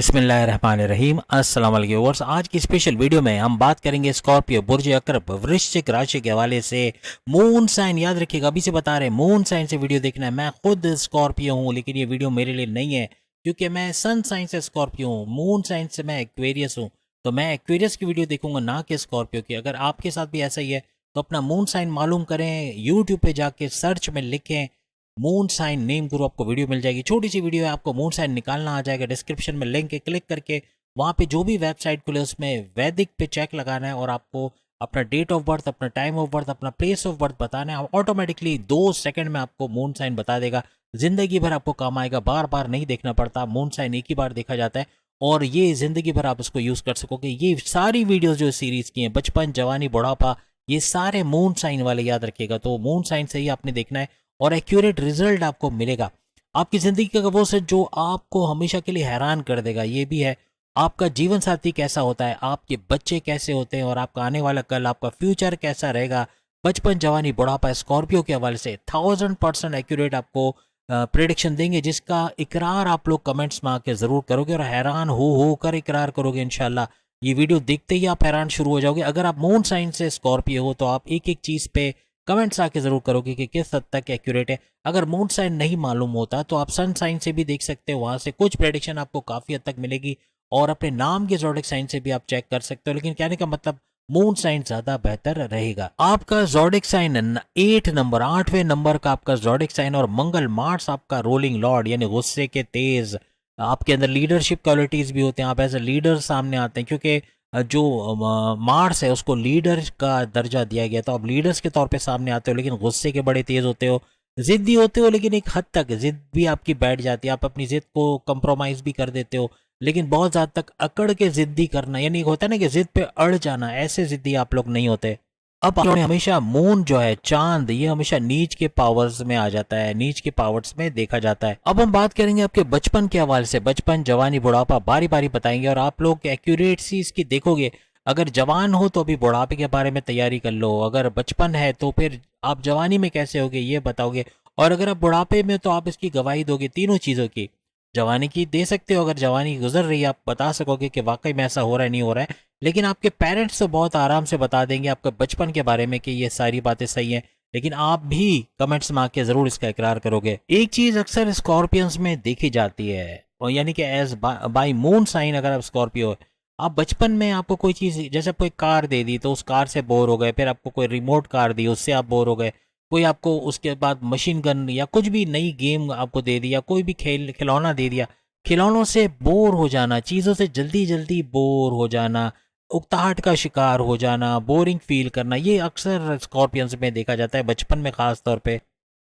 बिस्मिल्लाहिर्रहमानिर्रहीम। अस्सलाम वालेकुम व्यूअर्स। आज की स्पेशल वीडियो में हम बात करेंगे स्कॉर्पियो बुर्ज अकरब वृश्चिक राशि के हवाले से। मून साइन याद रखिएगा, अभी से बता रहे हैं मून साइन से वीडियो देखना है। मैं खुद स्कॉर्पियो हूँ, लेकिन ये वीडियो मेरे लिए नहीं है क्योंकि मैं सन साइन से स्कॉर्पियो हूँ, मून साइन से मैं एक्वेरियस हूँ। तो मैं एक्वेरियस की वीडियो देखूंगा, ना कि स्कॉर्पियो की। अगर आपके साथ भी ऐसा ही है तो अपना मून साइन मालूम करें, यूट्यूब पे जाके सर्च में लिखें मून साइन नेम गुरु, आपको वीडियो मिल जाएगी। छोटी सी वीडियो है, आपको मून साइन निकालना आ जाएगा। डिस्क्रिप्शन में लिंक है, क्लिक करके वहाँ पे जो भी वेबसाइट खुले उसमें वैदिक पे चेक लगाना है और आपको अपना डेट ऑफ बर्थ, अपना टाइम ऑफ बर्थ, अपना प्लेस ऑफ बर्थ बताना है। ऑटोमेटिकली 2 सेकंड में आपको मून साइन बता देगा। जिंदगी भर आपको काम आएगा, बार बार नहीं देखना पड़ता। मून साइन एक ही बार देखा जाता है और ये जिंदगी भर आप इसको यूज कर सकोगे। ये सारी वीडियोस जो सीरीज की हैं, बचपन, जवानी, बुढ़ापा, ये सारे मून साइन वाले याद रखिएगा। तो मून साइन से ही आपने देखना है और एक्यूरेट रिजल्ट आपको मिलेगा। आपकी जिंदगी का वो से जो आपको हमेशा के लिए हैरान कर देगा ये भी है। आपका जीवन साथी कैसा होता है, आपके बच्चे कैसे होते हैं और आपका आने वाला कल, आपका फ्यूचर कैसा रहेगा। बचपन, जवानी, बुढ़ापा स्कॉर्पियो के हवाले से 1000% एक्यूरेट आपको प्रिडिक्शन देंगे, जिसका इकरार आप लोग कमेंट्स में आके जरूर करोगे और हैरान हो कर इकरार करोगे इंशाल्लाह। ये वीडियो देखते ही आप हैरान शुरू हो जाओगे। अगर आप मून साइन से स्कॉर्पियो हो तो आप एक एक चीज पे कमेंट्स आके जरूर करोगे कि किस हद तक एक्यूरेट है। अगर मून साइन नहीं मालूम होता तो आप सन साइन से भी देख सकते हो, वहां से कुछ प्रेडिक्शन आपको काफी हद तक मिलेगी और अपने नाम के जोडिक साइन से भी आप चेक कर सकते हो। लेकिन कहने का मतलब मून साइन ज्यादा बेहतर रहेगा। आपका जोडिक साइन 8 नंबर, 8वें नंबर का आपका जोडिक साइन और मंगल, मार्स आपका रोलिंग लॉर्ड यानी गुस्से के तेज। आपके अंदर लीडरशिप क्वालिटीज भी होते हैं, आप एज ए लीडर सामने आते हैं क्योंकि जो मार्स है उसको लीडर का दर्जा दिया गया। तो आप लीडर्स के तौर पे सामने आते हो, लेकिन गुस्से के बड़े तेज होते हो, जिद्दी होते हो, लेकिन एक हद तक जिद भी आपकी बैठ जाती है। आप अपनी जिद को कंप्रोमाइज भी कर देते हो, लेकिन बहुत ज्यादा तक अकड़ के जिद्दी करना, यानी होता है ना कि जिद पे अड़ जाना, ऐसे जिद्दी आप लोग नहीं होते। अब आपने हमेशा मून जो है, चांद, ये हमेशा नीच के पावर्स में आ जाता है, नीच के पावर्स में देखा जाता है। अब हम बात करेंगे आपके बचपन के हवाले से। बचपन, जवानी, बुढ़ापा बारी बारी बताएंगे और आप लोग एक्यूरेसी इसकी देखोगे। अगर जवान हो तो अभी बुढ़ापे के बारे में तैयारी कर लो, अगर बचपन है तो फिर आप जवानी में कैसे होगे ये बताओगे, और अगर आप बुढ़ापे में तो आप इसकी गवाही दोगे तीनों चीजों की। जवानी की दे सकते हो, अगर जवानी गुजर रही है आप बता सकोगे कि वाकई में ऐसा हो रहा है नहीं हो रहा है। लेकिन आपके पेरेंट्स तो बहुत आराम से बता देंगे आपके बचपन के बारे में कि ये सारी बातें सही हैं, लेकिन आप भी कमेंट्स में आके जरूर इसका इकरार करोगे। एक चीज अक्सर स्कॉर्पियंस में देखी जाती है, और यानी कि एज बाय मून साइन अगर आप स्कॉर्पियो, आप बचपन में आपको कोई चीज, जैसे कोई कार दे दी तो उस कार से बोर हो गए, फिर आपको कोई रिमोट कार दी उससे आप बोर हो गए, कोई आपको उसके बाद मशीन गन या कुछ भी नई गेम आपको दे दी या कोई भी खिलौना दे दिया, खिलौनों से बोर हो जाना, चीज़ों से जल्दी जल्दी बोर हो जाना, उकताहट का शिकार हो जाना, बोरिंग फील करना, ये अक्सर स्कॉर्पियंस में देखा जाता है बचपन में खास तौर पे।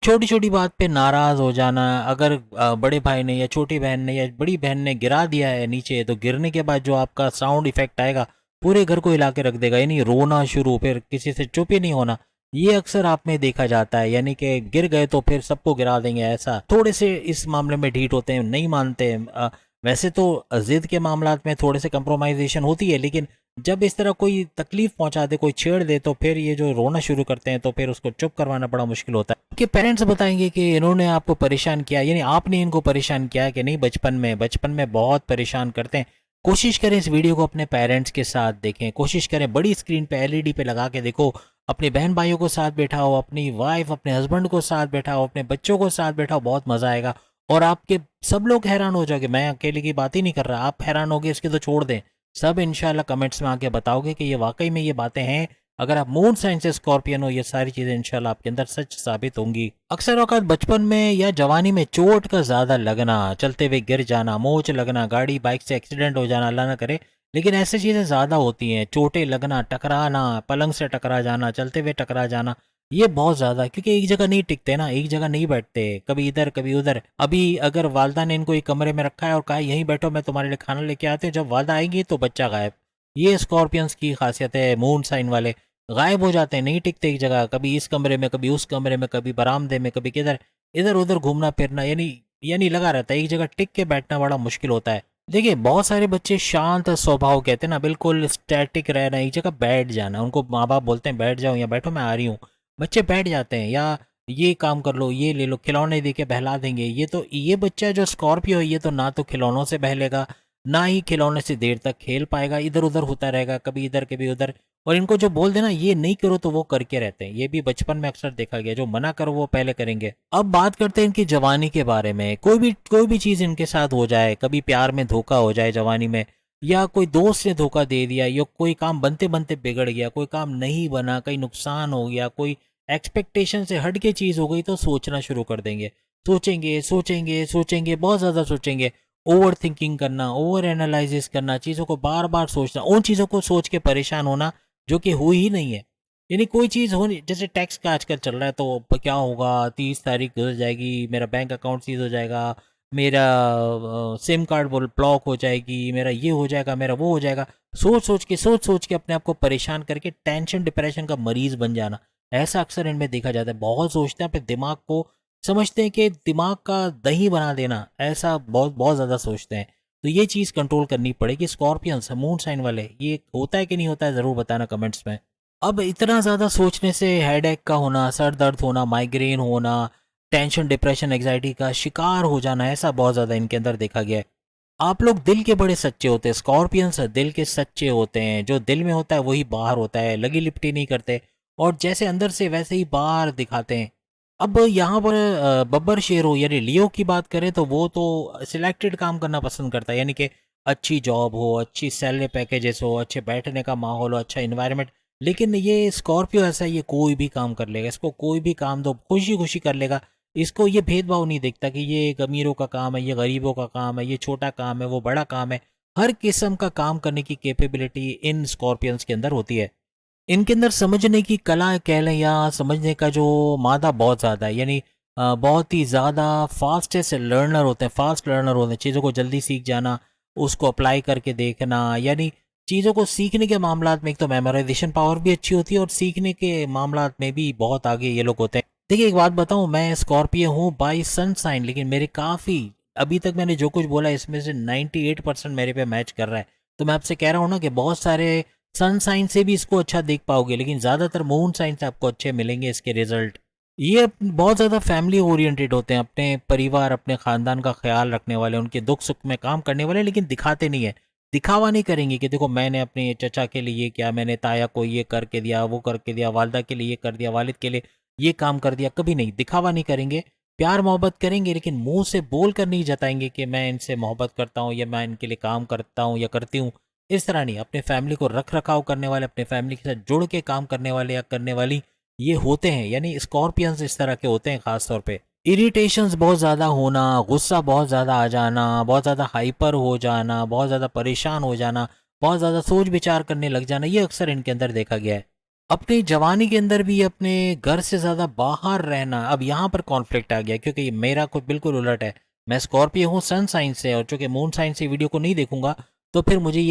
छोटी छोटी बात पे नाराज हो जाना। अगर बड़े भाई ने या छोटी बहन ने या बड़ी बहन ने गिरा दिया है नीचे, तो गिरने के बाद जो आपका साउंड इफेक्ट आएगा पूरे घर को हिला के रख देगा, यानी रोना शुरू, फिर किसी से चुप ही नहीं होना। ये अक्सर आप में देखा जाता है, यानी कि गिर गए तो फिर सबको गिरा देंगे। ऐसा थोड़े से इस मामले में ढीठ होते हैं, नहीं मानते वैसे तो जिद के मामलात में थोड़े से कंप्रोमाइजेशन होती है, लेकिन जब इस तरह कोई तकलीफ पहुंचा दे, कोई छेड़ दे, तो फिर ये जो रोना शुरू करते हैं तो फिर उसको चुप करवाना बड़ा मुश्किल होता है। कि पेरेंट्स बताएंगे कि इन्होंने आपको परेशान किया, यानी आपने इनको परेशान किया कि नहीं। बचपन में बहुत परेशान करते हैं। कोशिश करें इस वीडियो को अपने पेरेंट्स के साथ देखें, कोशिश करें बड़ी स्क्रीन पे एलईडी पे लगा के देखो, अपने बहन भाइयों को साथ बैठाओ, अपनी वाइफ, अपने हस्बैंड को साथ बैठाओ, अपने बच्चों को साथ बैठाओ, बहुत मजा आएगा। और आपके सब लोग हैरान हो जाओगे, मैं अकेले की बात ही नहीं कर रहा, आप हैरान होगे इसके तो छोड़ दें। सब इंशाल्लाह कमेंट्स में आके बताओगे कि ये वाकई में ये बातें हैं। अगर आप मून साइन से स्कॉर्पियन हो, ये सारी चीजें इंशाल्लाह आपके अंदर सच साबित होंगी। अक्सर औकात बचपन में या जवानी में चोट का ज्यादा लगना, चलते हुए गिर जाना, मोच लगना, गाड़ी बाइक से एक्सीडेंट हो जाना, अल्लाह ना करे, लेकिन ऐसी चीजें ज्यादा होती हैं। चोटें लगना, टकराना, पलंग से टकरा जाना, चलते हुए टकरा जाना, ये बहुत ज्यादा, क्योंकि एक जगह नहीं टिकते ना, एक जगह नहीं बैठते, कभी इधर कभी उधर। अभी अगर वालदा ने इनको एक कमरे में रखा है और कहा यहीं बैठो मैं तुम्हारे लिए खाना लेके आते हैं, जब वालदा आएंगी तो बच्चा गायब। ये स्कॉर्पियंस की खासियत है, मून साइन वाले गायब हो जाते हैं, नहीं टिकते एक जगह, कभी इस कमरे में, कभी उस कमरे में, कभी बरामदे में, कभी किधर, इधर उधर घूमना फिरना, यानी लगा रहता है, एक जगह टिक के बैठना बड़ा मुश्किल होता है। देखिए बहुत सारे बच्चे शांत स्वभाव कहते हैं ना, बिल्कुल स्टैटिक रहना, एक जगह बैठ जाना, उनको माँ बाप बोलते हैं बैठ जाओ या बैठो मैं आ रही हूँ, बच्चे बैठ जाते हैं। या ये काम कर लो, ये ले लो, खिलौने दे के बहला देंगे। ये बच्चा जो स्कॉर्पियो है, ये तो ना तो खिलौनों से बहलेगा, ना ही खिलौने से देर तक खेल पाएगा, इधर उधर होता रहेगा, कभी इधर कभी उधर। और इनको जो बोल देना ये नहीं करो तो वो करके रहते हैं, ये भी बचपन में अक्सर देखा गया, जो मना करो वो पहले करेंगे। अब बात करते हैं इनकी जवानी के बारे में। कोई भी चीज़ इनके साथ हो जाए, कभी प्यार में धोखा हो जाए जवानी में, या कोई दोस्त ने धोखा दे दिया, या कोई काम बनते बनते बिगड़ गया, कोई काम नहीं बना, कहीं नुकसान हो गया, कोई एक्सपेक्टेशन से हट के चीज़ हो गई, तो सोचना शुरू कर देंगे। सोचेंगे सोचेंगे सोचेंगे, बहुत ज़्यादा सोचेंगे। ओवर थिंकिंग करना, ओवर एनालिसिस करना, चीज़ों को बार बार सोचना, उन चीज़ों को सोच के परेशान होना जो कि हुई ही नहीं है। यानी कोई चीज़ होनी, जैसे टैक्स का आजकल चल रहा है, तो क्या होगा, 30 तारीख गुजर जाएगी, मेरा बैंक अकाउंट सीज हो जाएगा, मेरा सिम कार्ड ब्लॉक हो जाएगी, मेरा ये हो जाएगा, मेरा वो हो जाएगा। सोच सोच के अपने आप को परेशान करके टेंशन डिप्रेशन का मरीज बन जाना, ऐसा अक्सर इनमें देखा जाता है। बहुत सोचते हैं, अपने दिमाग को समझते हैं कि दिमाग का दही बना देना, ऐसा बहुत बहुत ज़्यादा सोचते हैं। तो ये चीज़ कंट्रोल करनी पड़ेगी। स्कॉर्पियंस मून साइन वाले, ये होता है कि नहीं होता है, ज़रूर बताना कमेंट्स में। अब इतना ज़्यादा सोचने से हेडेक का होना, सर दर्द होना, माइग्रेन होना, टेंशन डिप्रेशन एग्जाइटी का शिकार हो जाना, ऐसा बहुत ज़्यादा इनके अंदर देखा गया है। आप लोग दिल के बड़े सच्चे होते हैं, स्कॉर्पियंस दिल के सच्चे होते हैं, जो दिल में होता है वही बाहर होता है, लगी लिपटी नहीं करते, और जैसे अंदर से वैसे ही बाहर दिखाते हैं। अब यहाँ पर बब्बर शेर यानी लियो की बात करें, तो वो तो सिलेक्टेड काम करना पसंद करता है, यानी कि अच्छी जॉब हो, अच्छी सैलरी पैकेजेस हो, अच्छे बैठने का माहौल हो, अच्छा इन्वायरमेंट। लेकिन ये स्कॉर्पियो ऐसा है, ये कोई भी काम कर लेगा, इसको कोई भी काम दो खुशी खुशी कर लेगा। इसको ये भेदभाव नहीं देखता कि ये एक अमीरों का काम है, ये गरीबों का काम है, ये छोटा काम है, वो बड़ा काम है। हर किस्म का काम करने की कैपेबिलिटी इन स्कॉर्पियंस के अंदर होती है। इनके अंदर समझने की कला कह लें, या समझने का जो मादा बहुत ज़्यादा है, यानी बहुत ही ज़्यादा फास्टेस्ट लर्नर होते हैं, फास्ट लर्नर होते हैं, चीज़ों को जल्दी सीख जाना, उसको अप्लाई करके देखना, यानी चीज़ों को सीखने के मामलात में एक तो मेमोराइजेशन पावर भी अच्छी होती है, और सीखने के मामलात में भी बहुत आगे ये लोग होते हैं। देखिए एक बात बताऊं, मैं स्कॉर्पियो हूँ बाई सन साइन, लेकिन मेरे काफ़ी, अभी तक मैंने जो कुछ बोला इसमें से 98% मेरे पे मैच कर रहा है। तो मैं आपसे कह रहा हूँ ना कि बहुत सारे सन साइन से भी इसको अच्छा देख पाओगे, लेकिन ज़्यादातर मून साइन से आपको अच्छे मिलेंगे इसके रिजल्ट। ये बहुत ज़्यादा फैमिली ओरिएंटेड होते हैं, अपने परिवार अपने ख़ानदान का ख्याल रखने वाले, उनके दुख सुख में काम करने वाले, लेकिन दिखाते नहीं है। दिखावा नहीं करेंगे कि देखो मैंने अपने चचा के लिए ये किया, मैंने ताया को ये करके दिया, वो करके दिया, वालदा के लिए ये कर दिया, वालिद के लिए ये काम कर दिया। कभी नहीं, दिखावा नहीं करेंगे, प्यार मोहब्बत करेंगे, लेकिन मुंह से बोल कर नहीं जताएंगे कि मैं इनसे मोहब्बत करता हूँ, या मैं इनके लिए काम करता हूँ या करती हूँ। इस तरह नहीं, अपने फैमिली को रख रखाव करने वाले, अपने फैमिली के साथ जुड़ के काम करने वाले या करने वाली ये होते हैं। यानी स्कॉर्पियंस इस तरह के होते हैं खास तौर पे। इरिटेशंस बहुत ज़्यादा होना, गुस्सा बहुत ज़्यादा आ जाना, बहुत ज़्यादा हाइपर हो जाना, बहुत ज़्यादा परेशान हो जाना, बहुत ज़्यादा सोच विचार करने लग जाना, ये अक्सर इनके अंदर देखा गया है। अपनी जवानी के अंदर भी अपने घर से ज़्यादा बाहर रहना, अब यहाँ पर कॉन्फ्लिक्ट आ गया, क्योंकि मेरा कुछ बिल्कुल उलट है। मैं स्कॉर्पियो हूँ सन साइन से, और चूँकि मून साइन से वीडियो को नहीं देखूंगा, तो फिर मुझे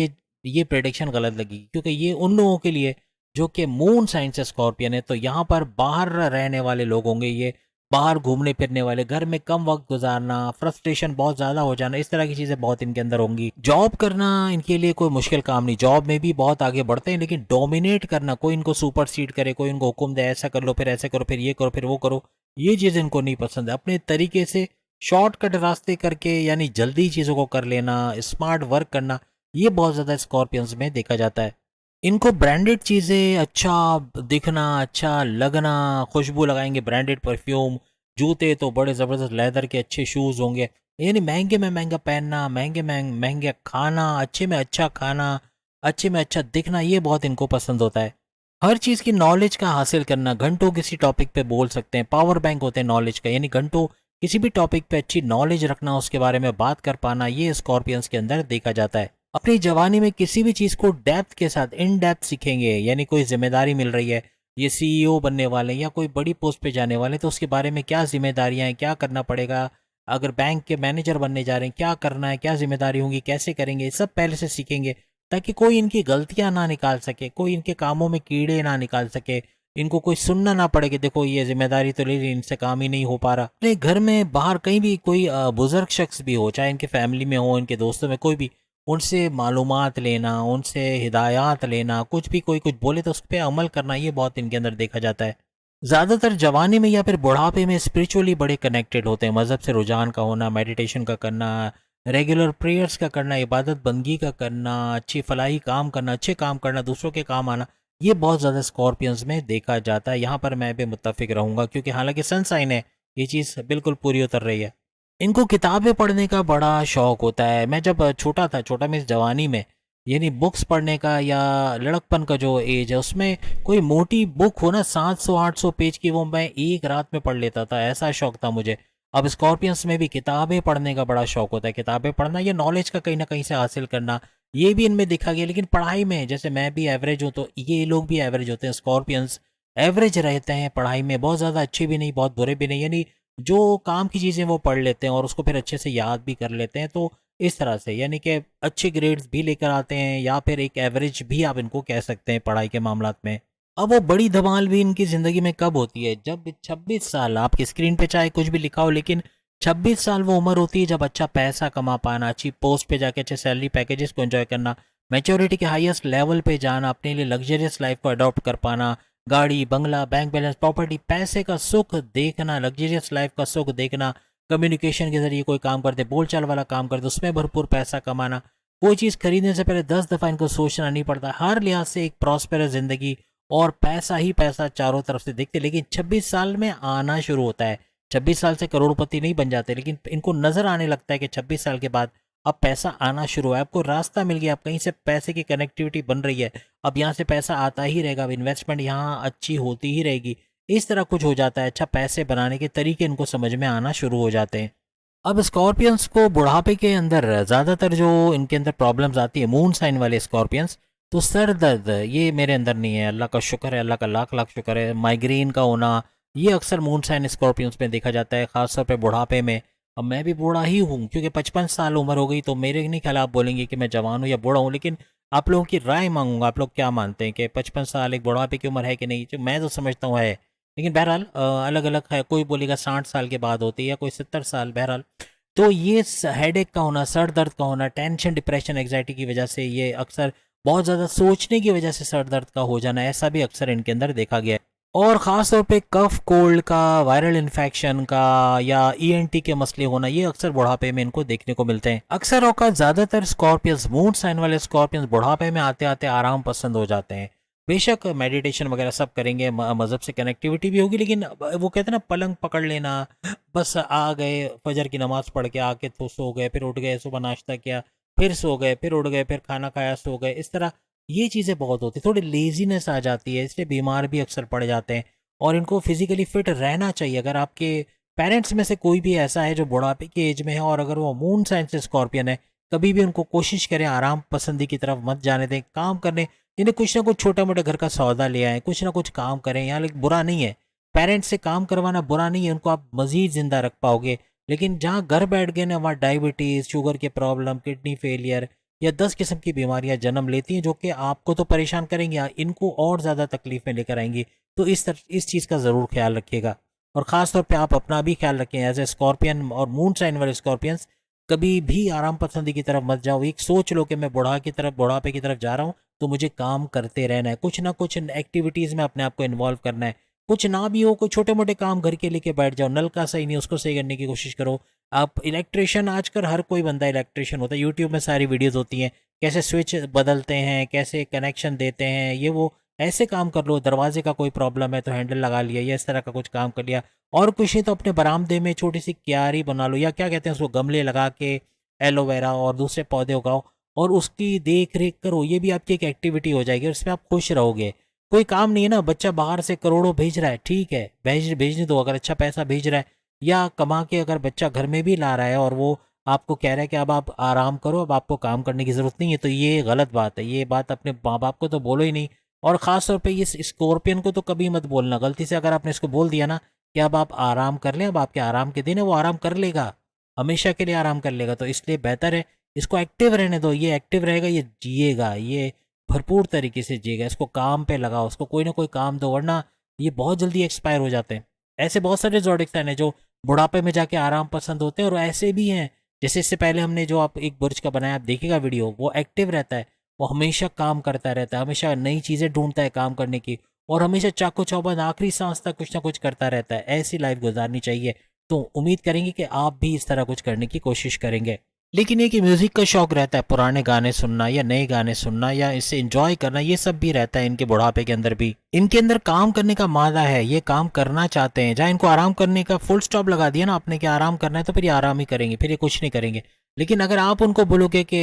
ये प्रेडिक्शन गलत लगी, क्योंकि ये उन लोगों के लिए जो कि मून साइन से स्कॉर्पियन है। तो यहाँ पर बाहर रहने वाले लोग होंगे, ये बाहर घूमने फिरने वाले, घर में कम वक्त गुजारना, फ्रस्ट्रेशन बहुत ज़्यादा हो जाना, इस तरह की चीज़ें बहुत इनके अंदर होंगी। जॉब करना इनके लिए कोई मुश्किल काम नहीं, जॉब में भी बहुत आगे बढ़ते हैं, लेकिन डोमिनेट करना, कोई इनको सुपर सीड करे, कोई इनको हुक्म दे ऐसा कर लो, फिर ऐसा करो, फिर ये करो, फिर वो करो, ये चीज़ इनको नहीं पसंद है। अपने तरीके से शॉर्टकट रास्ते करके, यानी जल्दी चीज़ों को कर लेना, स्मार्ट वर्क करना, ये बहुत ज़्यादा स्कॉर्पियंस में देखा जाता है। इनको ब्रांडेड चीज़ें, अच्छा दिखना, अच्छा लगना, खुशबू लगाएंगे, ब्रांडेड परफ्यूम, जूते तो बड़े ज़बरदस्त लेदर के अच्छे शूज़ होंगे, यानी महंगे में महंगा पहनना, महंगे में महंगे खाना, अच्छे में अच्छा खाना, अच्छे में अच्छा दिखना, ये बहुत इनको पसंद होता है। हर चीज़ की नॉलेज का हासिल करना, घंटों किसी टॉपिक पे बोल सकते हैं, पावर बैंक होते हैं नॉलेज का, यानी घंटों किसी भी टॉपिक पे अच्छी नॉलेज रखना, उसके बारे में बात कर पाना, ये स्कॉर्पियंस के अंदर देखा जाता है। अपनी जवानी में किसी भी चीज़ को डेप्थ के साथ, इन डेप्थ सीखेंगे, यानी कोई जिम्मेदारी मिल रही है, ये सीईओ बनने वाले हैं या कोई बड़ी पोस्ट पे जाने वाले, तो उसके बारे में क्या जिम्मेदारियां हैं, क्या करना पड़ेगा, अगर बैंक के मैनेजर बनने जा रहे हैं क्या करना है, क्या जिम्मेदारी होंगी, कैसे करेंगे, सब पहले से सीखेंगे, ताकि कोई इनकी गलतियां ना निकाल सके, कोई इनके कामों में कीड़े ना निकाल सके, इनको कोई सुनना ना पड़े कि देखो ये जिम्मेदारी तो ले ली, इनसे काम ही नहीं हो पा रहा। अपने घर में बाहर कहीं भी कोई बुजुर्ग शख्स भी हो, चाहे इनके फैमिली में हो, इनके दोस्तों में कोई भी, उनसे मालूमात लेना, उनसे हिदायत लेना, कुछ भी कोई कुछ बोले तो उस पर अमल करना, ये बहुत इनके अंदर देखा जाता है। ज़्यादातर जवानी में या फिर बुढ़ापे में स्पिरिचुअली बड़े कनेक्टेड होते हैं, मज़हब से रुझान का होना, मेडिटेशन का करना, रेगुलर प्रेयर्स का करना, इबादत बंदगी का करना, अच्छी फलाही काम करना, अच्छे काम करना, दूसरों के काम आना, ये बहुत ज़्यादा स्कॉर्पियंस में देखा जाता है। यहाँ पर मैं भी मुत्तफ़िक रहूँगा, क्योंकि हालांकि सन साइन है, ये चीज़ बिल्कुल पूरी उतर रही है। इनको किताबें पढ़ने का बड़ा शौक होता है। मैं जब छोटा था, छोटा मीन्स जवानी में, यानी बुक्स पढ़ने का या लड़कपन का जो एज है, उसमें कोई मोटी बुक हो ना 700-800 पेज की, वो मैं एक रात में पढ़ लेता था, ऐसा शौक था मुझे। अब स्कॉर्पियंस में भी किताबें पढ़ने का बड़ा शौक होता है। किताबें पढ़ना या नॉलेज का कहीं ना कहीं से हासिल करना, ये भी इनमें देखा गया। लेकिन पढ़ाई में जैसे मैं भी एवरेज हूँ, तो ये लोग भी एवरेज होते हैं। स्कॉर्पियंस एवरेज रहते हैं पढ़ाई में, बहुत ज़्यादा अच्छे भी नहीं, बहुत बुरे भी नहीं, यानी जो काम की चीज़ें वो पढ़ लेते हैं और उसको फिर अच्छे से याद भी कर लेते हैं। तो इस तरह से यानी कि अच्छे ग्रेड्स भी लेकर आते हैं, या फिर एक एवरेज भी आप इनको कह सकते हैं पढ़ाई के मामलात में। अब वो बड़ी धमाल भी इनकी ज़िंदगी में कब होती है, जब 26 साल, आपकी स्क्रीन पे चाहे कुछ भी लिखा हो, लेकिन 26 साल वो उम्र होती है जब अच्छा पैसा कमा पाना, अच्छी पोस्ट पे जाके अच्छे सैलरी पैकेजेस को एंजॉय करना, मैच्योरिटी के हाईएस्ट लेवल पे जाना, अपने लिए लग्जरियस लाइफ को अडॉप्ट कर पाना, गाड़ी बंगला बैंक बैलेंस प्रॉपर्टी, पैसे का सुख देखना, लग्जरियस लाइफ का सुख देखना, कम्युनिकेशन के जरिए कोई काम करते, बोलचाल वाला काम करते, उसमें भरपूर पैसा कमाना, कोई चीज़ खरीदने से पहले 10 दफ़ा इनको सोचना नहीं पड़ता, हर लिहाज से एक प्रॉस्पेरस ज़िंदगी और पैसा ही पैसा चारों तरफ से दिखते। लेकिन 26 साल में आना शुरू होता है। 26 साल से करोड़पति नहीं बन जाते, लेकिन इनको नज़र आने लगता है कि 26 साल के बाद अब पैसा आना शुरू है, आपको रास्ता मिल गया, अब कहीं से पैसे की कनेक्टिविटी बन रही है, अब यहाँ से पैसा आता ही रहेगा, अब इन्वेस्टमेंट यहाँ अच्छी होती ही रहेगी। इस तरह कुछ हो जाता है। अच्छा, पैसे बनाने के तरीके इनको समझ में आना शुरू हो जाते हैं। अब स्कॉर्पियंस को बुढ़ापे के अंदर ज़्यादातर जो इनके अंदर प्रॉब्लम्स आती है, मून साइन वाले स्कॉर्पियंस, तो सर दर्द ये मेरे अंदर नहीं है, अल्लाह का शुक्र है, अल्लाह का लाख लाख शुक्र है। माइग्रेन का होना, ये अक्सर मून साइन स्कॉर्पियंस में देखा जाता है, ख़ासतौर पे बुढ़ापे में। अब मैं भी बूढ़ा ही हूँ, क्योंकि 55 साल उम्र हो गई, तो मेरे नहीं ख्याल आप बोलेंगे कि मैं जवान हूँ या बूढ़ा हूँ, लेकिन आप लोगों की राय मांगूंगा, आप लोग क्या मानते हैं कि 55 साल एक बुढ़ापे की उम्र है कि नहीं? जो मैं तो समझता हूँ है, लेकिन बहरहाल अलग अलग है, कोई बोलेगा 60 साल के बाद होती है, या कोई 70 साल, बहरहाल। तो ये हेडेक का होना, सर दर्द का होना, टेंशन डिप्रेशन एग्जाइटी की वजह से, ये अक्सर बहुत ज़्यादा सोचने की वजह से सर दर्द का हो जाना, ऐसा भी अक्सर इनके अंदर देखा गया है। और ख़ास तौर पे कफ कोल्ड का, वायरल इन्फेक्शन का, या ईएनटी के मसले होना, ये अक्सर बुढ़ापे में इनको देखने को मिलते हैं। अक्सर औकात ज़्यादातर स्कॉर्पियंस, मून साइन वाले स्कॉर्पियंस बुढ़ापे में आते आते आराम पसंद हो जाते हैं। बेशक मेडिटेशन वगैरह सब करेंगे, मज़हब से कनेक्टिविटी भी होगी, लेकिन वो कहते हैं ना, पलंग पकड़ लेना, बस आ गए, फजर की नमाज पढ़ के आके तो सो गए, फिर उठ गए, सुबह नाश्ता किया, फिर सो गए, फिर उठ गए, फिर खाना खाया, सो गए, इस तरह ये चीज़ें बहुत होती है। थोड़ी लेजीनेस आ जाती है, इसलिए बीमार भी अक्सर पड़ जाते हैं। और इनको फिजिकली फिट रहना चाहिए। अगर आपके पेरेंट्स में से कोई भी ऐसा है जो बुढ़ापे की एज में है, और अगर वो मून साइन से स्कॉर्पियन है, कभी भी उनको कोशिश करें आराम पसंदी की तरफ मत जाने दें, काम करने, यानी कुछ ना कुछ छोटा मोटा घर का सौदा ले आए, कुछ ना कुछ काम करें। यहाँ लेकिन बुरा नहीं है, पेरेंट्स से काम करवाना बुरा नहीं है, उनको आप मजीद जिंदा रख पाओगे। लेकिन जहाँ घर बैठ गए ना, वहाँ डायबिटीज़, शुगर के प्रॉब्लम, किडनी फेलियर, या 10 किस्म की बीमारियां जन्म लेती हैं, जो कि आपको तो परेशान करेंगी, इनको और ज़्यादा तकलीफ में लेकर आएंगी। तो इस चीज़ का ज़रूर ख्याल रखिएगा। और ख़ास तौर पे आप अपना भी ख्याल रखें, एज ए स्कॉर्पियन और मून साइन वाले स्कॉर्पियंस, कभी भी आराम पसंदी की तरफ मत जाओ। एक सोच लो कि मैं बुढ़ापे की तरफ जा रहा हूँ, तो मुझे काम करते रहना है, कुछ ना कुछ एक्टिविटीज़ में अपने आप को इन्वॉल्व करना है। कुछ ना भी हो, कोई छोटे मोटे काम घर के लेके बैठ जाओ, नल का सही नहीं, उसको सही करने की कोशिश करो। आप इलेक्ट्रिशियन, आजकल हर कोई बंदा इलेक्ट्रिशियन होता है, यूट्यूब में सारी वीडियोज़ होती हैं, कैसे स्विच बदलते हैं, कैसे कनेक्शन देते हैं, ये वो, ऐसे काम कर लो। दरवाजे का कोई प्रॉब्लम है तो हैंडल लगा लिया, या इस तरह का कुछ काम कर लिया। और कुछ नहीं तो अपने बरामदे में छोटी सी क्यारी बना लो, या क्या कहते हैं उसको, गमले लगा के एलोवेरा और दूसरे पौधे उगाओ, और उसकी देख रेख करो। ये भी आपकी एक एक्टिविटी हो जाएगी, और इसमें आप खुश रहोगे। कोई काम नहीं है ना, बच्चा बाहर से करोड़ों भेज रहा है, ठीक है, भेजने दो, अगर अच्छा पैसा भेज रहा है, या कमा के अगर बच्चा घर में भी ला रहा है, और वो आपको कह रहा है कि अब आप आराम करो, अब आपको काम करने की ज़रूरत नहीं है, तो ये गलत बात है। ये बात अपने माँ बाप को तो बोलो ही नहीं। और ख़ास तौर पे ये स्कॉर्पियन को तो कभी मत बोलना। गलती से अगर आपने इसको बोल दिया ना कि अब आप आराम कर लें, अब आपके आराम के दिन है, वो आराम कर लेगा, हमेशा के लिए आराम कर लेगा। तो इसलिए बेहतर है इसको एक्टिव रहने दो। ये एक्टिव रहेगा, ये जिएगा, ये भरपूर तरीके से जिएगा। इसको काम पे लगाओ, उसको कोई ना कोई काम दो, वरना ये बहुत जल्दी एक्सपायर हो जाते हैं। ऐसे बहुत सारे ज़ोडिक साइन हैं जो बुढ़ापे में जाके आराम पसंद होते हैं, और ऐसे भी हैं, जैसे इससे पहले हमने जो आप एक बुर्ज का बनाया, आप देखिएगा वीडियो, वो एक्टिव रहता है, वो हमेशा काम करता रहता है, हमेशा नई चीज़ें ढूंढता है काम करने की, और हमेशा चाको चौबंद आखिरी सांस तक कुछ ना कुछ करता रहता है। ऐसी लाइफ गुजारनी चाहिए। तो उम्मीद करेंगे कि आप भी इस तरह कुछ करने की कोशिश करेंगे। लेकिन ये कि म्यूजिक का शौक रहता है, पुराने गाने सुनना या नए गाने सुनना या इसे एंजॉय करना, ये सब भी रहता है इनके बुढ़ापे के अंदर भी। इनके अंदर काम करने का मादा है, ये काम करना चाहते हैं। जहाँ इनको आराम करने का फुल स्टॉप लगा दिया ना आपने कि आराम करना है, तो फिर ये आराम ही करेंगे, फिर ये कुछ नहीं करेंगे। लेकिन अगर आप उनको बोलोगे कि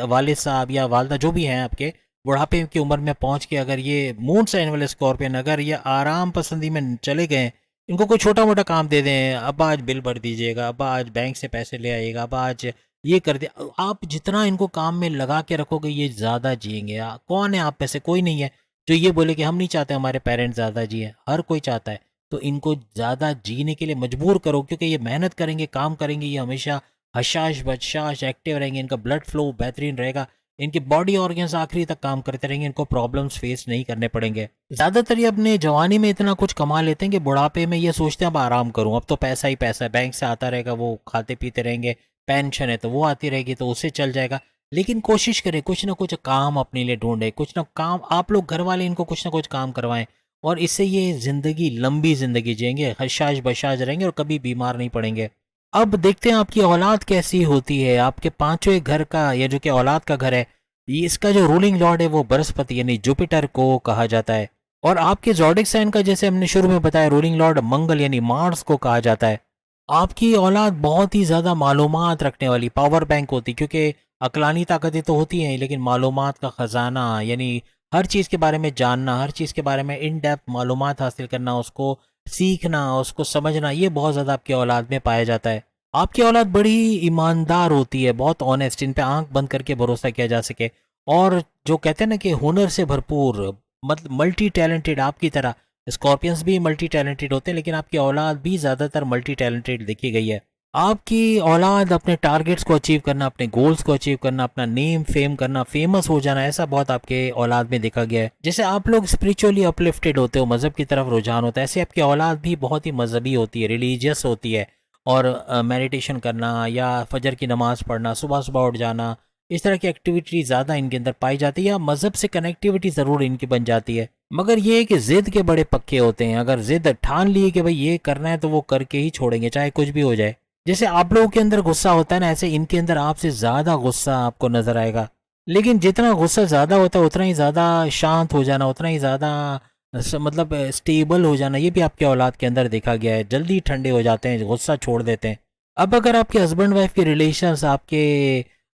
वालिद साहब या वालदा जो भी हैं आपके, बुढ़ापे की उम्र में पहुंच के अगर ये मून साइन वाले स्कॉर्पियन अगर ये आराम पसंदी में चले गए, इनको कोई छोटा मोटा काम दे दें, अब आज बिल भर दीजिएगा, अब आज बैंक से पैसे ले आइएगा, अब आज ये कर दे, आप जितना इनको काम में लगा के रखोगे ये ज़्यादा जिएंगे। कौन है आप में से? कोई नहीं है जो ये बोले कि हम नहीं चाहते हमारे पेरेंट्स ज़्यादा जिए, हर कोई चाहता है। तो इनको ज़्यादा जीने के लिए मजबूर करो, क्योंकि ये मेहनत करेंगे, काम करेंगे, ये हमेशा हशाश बशाश एक्टिव रहेंगे, इनका ब्लड फ्लो बेहतरीन रहेगा, इनकी बॉडी ऑर्गन्स आखिरी तक काम करते रहेंगे, इनको प्रॉब्लम्स फेस नहीं करने पड़ेंगे। ज़्यादातर ये अपने जवानी में इतना कुछ कमा लेते हैं कि बुढ़ापे में ये सोचते हैं अब आराम करूं, अब तो पैसा ही पैसा है, बैंक से आता रहेगा, वो खाते पीते रहेंगे, पेंशन है तो वो आती रहेगी तो उससे चल जाएगा। लेकिन कोशिश करें कुछ ना कुछ काम अपने लिए ढूंढे, कुछ ना काम, आप लोग घर वाले इनको कुछ ना कुछ काम करवाएं, और इससे ये ज़िंदगी लंबी ज़िंदगी जिएंगे, हशाश बशाश रहेंगे और कभी बीमार नहीं पड़ेंगे। अब देखते हैं आपकी औलाद कैसी होती है। आपके पांचवें घर का, या जो कि औलाद का घर है, ये इसका जो रूलिंग लॉर्ड है वो बृहस्पति यानी जुपिटर को कहा जाता है। और आपके ज़ोडिक साइन का, जैसे हमने शुरू में बताया, रूलिंग लॉर्ड मंगल यानी मार्स को कहा जाता है। आपकी औलाद बहुत ही ज़्यादा मालूमात रखने वाली पावर बैंक होती, क्योंकि अकलानी ताकतें तो होती हैं लेकिन मालूमात का ख़जाना, यानी हर चीज़ के बारे में जानना, हर चीज़ के बारे में इन डेप्थ मालूमात हासिल करना, उसको सीखना, उसको समझना, ये बहुत ज़्यादा आपकी औलाद में पाया जाता है। आपकी औलाद बड़ी ईमानदार होती है, बहुत ऑनेस्ट, इन पे आंख बंद करके भरोसा किया जा सके। और जो कहते हैं ना कि हुनर से भरपूर, मतलब मल्टी टैलेंटेड, आपकी तरह स्कॉर्पियंस भी मल्टी टैलेंटेड होते हैं, लेकिन आपकी औलाद भी ज़्यादातर मल्टी टैलेंटेड देखी गई है। आपकी औलाद अपने टारगेट्स को अचीव करना, अपने गोल्स को अचीव करना, अपना नेम फेम करना, फेमस हो जाना, ऐसा बहुत आपके औलाद में देखा गया है। जैसे आप लोग स्पिरिचुअली अपलिफ्टेड होते हो, मज़हब की तरफ रुझान होता है, ऐसे आपकी औलाद भी बहुत ही मजहबी होती है, रिलीजियस होती है। और मेडिटेशन करना या फजर की नमाज़ पढ़ना, सुबह सुबह उठ जाना, इस तरह की एक्टिविटी ज़्यादा इनके अंदर पाई जाती है, या मज़हब से कनेक्टिविटी ज़रूर इनकी बन जाती है। मगर ये है कि ज़िद के बड़े पक्के होते हैं, अगर ज़िद ठान लिए कि भाई ये करना है तो वो करके ही छोड़ेंगे, चाहे कुछ भी हो जाए। जैसे आप लोगों के अंदर गुस्सा होता है ना, ऐसे इनके अंदर आपसे ज़्यादा गुस्सा आपको नज़र आएगा। लेकिन जितना गुस्सा ज़्यादा होता है उतना ही ज़्यादा शांत हो जाना, उतना ही ज़्यादा मतलब स्टेबल हो जाना, ये भी आपके औलाद के अंदर देखा गया है। जल्दी ठंडे हो जाते हैं, गुस्सा छोड़ देते हैं। अब अगर आपके हस्बैंड वाइफ के रिलेशंस, आपके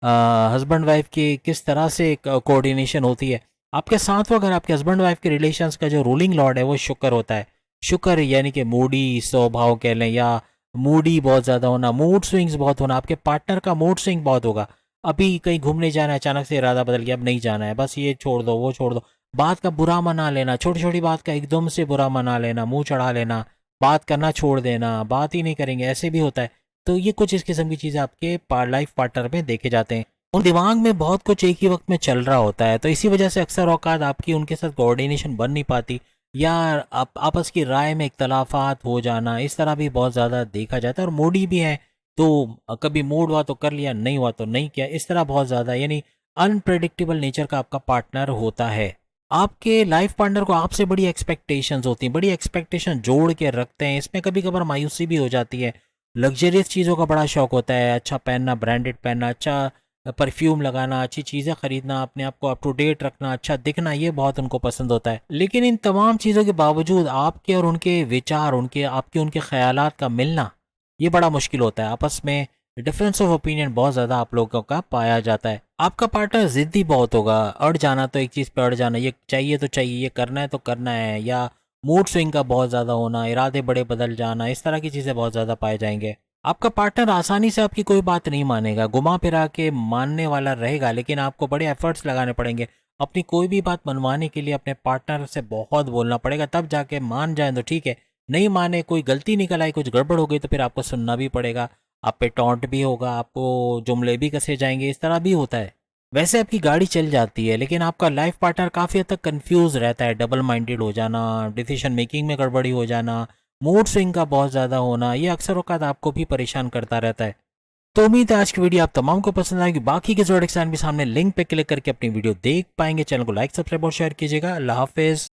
हस्बैंड वाइफ की किस तरह से कोऑर्डिनेशन होती है, आपके साथ वो, अगर आपके हस्बैंड वाइफ के रिलेशंस का जो रूलिंग लॉर्ड है वो शुक्र होता है। शुक्र यानी कि मूडी स्वभाव कह लें, या मूडी बहुत ज़्यादा होना, मूड स्विंग्स बहुत होना, आपके पार्टनर का मूड स्विंग बहुत होगा। अभी कहीं घूमने जाना है, अचानक से इरादा बदल गया, अब नहीं जाना है, बस ये छोड़ दो वो छोड़ दो, बात का बुरा मना लेना, छोटी छोटी बात का एकदम से बुरा मना लेना, मुंह चढ़ा लेना, बात करना छोड़ देना, बात ही नहीं करेंगे, ऐसे भी होता है। तो ये कुछ इस किस्म की चीज़ें आपके लाइफ पार्टनर में देखे जाते हैं। उन दिमाग में बहुत कुछ एक ही वक्त में चल रहा होता है, तो इसी वजह से अक्सर औकात आपकी उनके साथ कोऑर्डिनेशन बन नहीं पाती, या आपस की राय में इख्तलाफात हो जाना, इस तरह भी बहुत ज़्यादा देखा जाता है। और मूडी भी है तो कभी मूड हुआ तो कर लिया, नहीं हुआ तो नहीं किया, इस तरह बहुत ज़्यादा, यानी अनप्रेडिक्टेबल नेचर का आपका पार्टनर होता है। आपके लाइफ पार्टनर को आपसे बड़ी एक्सपेक्टेशंस होती हैं, बड़ी एक्सपेक्टेशन जोड़ के रखते हैं, इसमें कभी कभार मायूसी भी हो जाती है। लग्जरियस चीज़ों का बड़ा शौक होता है, अच्छा पहनना, ब्रांडेड पहनना, अच्छा परफ्यूम लगाना, अच्छी चीज़ें खरीदना, अपने आप को अप टू डेट रखना, अच्छा दिखना, ये बहुत उनको पसंद होता है। लेकिन इन तमाम चीज़ों के बावजूद आपके और उनके विचार, उनके ख्यालात का मिलना, ये बड़ा मुश्किल होता है। आपस में डिफरेंस ऑफ ओपिनियन बहुत ज़्यादा आप लोगों का पाया जाता है। आपका पार्टनर ज़िद्दी बहुत होगा, अड़ जाना, तो एक चीज़ पे अड़ जाना, ये चाहिए तो चाहिए, ये करना है तो करना है, या मूड स्विंग का बहुत ज़्यादा होना, इरादे बड़े बदल जाना, इस तरह की चीज़ें बहुत ज़्यादा पाए जाएंगे। आपका पार्टनर आसानी से आपकी कोई बात नहीं मानेगा, घुमा फिरा के मानने वाला रहेगा, लेकिन आपको बड़े एफर्ट्स लगाने पड़ेंगे। अपनी कोई भी बात मनवाने के लिए अपने पार्टनर से बहुत बोलना पड़ेगा, तब जाके मान जाए तो ठीक है, नहीं माने, कोई गलती निकल आई, कुछ गड़बड़ हो गई, तो फिर आपको सुनना भी पड़ेगा, आप पे टॉन्ट भी होगा, आपको जुमले भी कसे जाएंगे, इस तरह भी होता है। वैसे आपकी गाड़ी चल जाती है, लेकिन आपका लाइफ पार्टनर काफ़ी हद तक कंफ्यूज रहता है, डबल माइंडेड हो जाना, डिसीजन मेकिंग में गड़बड़ी हो जाना, मूड स्विंग का बहुत ज़्यादा होना, ये अक्सर औकात आपको भी परेशान करता रहता है। तो उम्मीद है आज की वीडियो आप तमाम को पसंद आएगी। बाकी के ज़ोडिक साइन भी सामने लिंक पे क्लिक करके अपनी वीडियो देख पाएंगे। चैनल को लाइक, सब्सक्राइब और शेयर कीजिएगा। अल्लाह हाफिज़।